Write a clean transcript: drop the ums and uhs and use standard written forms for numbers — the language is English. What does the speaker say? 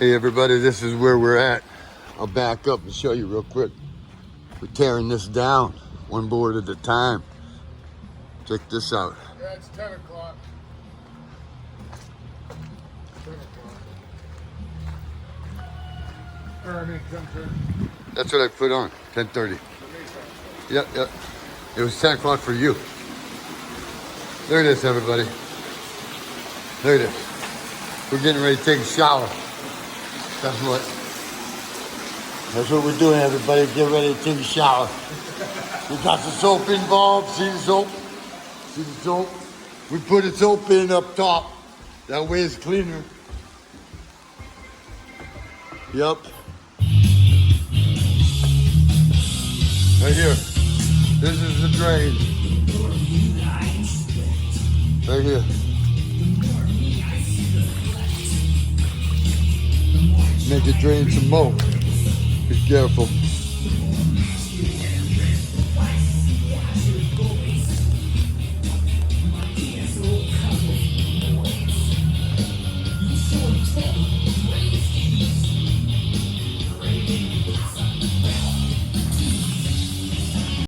Hey everybody, this is where we're at. I'll back up and show you real quick. We're tearing this down, one board at a time. Check this out. Yeah, it's 10 o'clock. 10 o'clock. Or I mean 10:30. That's what I put on, 10:30. Yep. It was 10 o'clock for you. There it is, everybody. There it is. We're getting ready to take a shower. That's what we're doing, everybody. Get ready to take a shower. We got the soap involved. See the soap? See the soap? We put the soap in up top. That way it's cleaner. Yep. Right here. This is the drain. Right here. Make it drain some more. Be careful.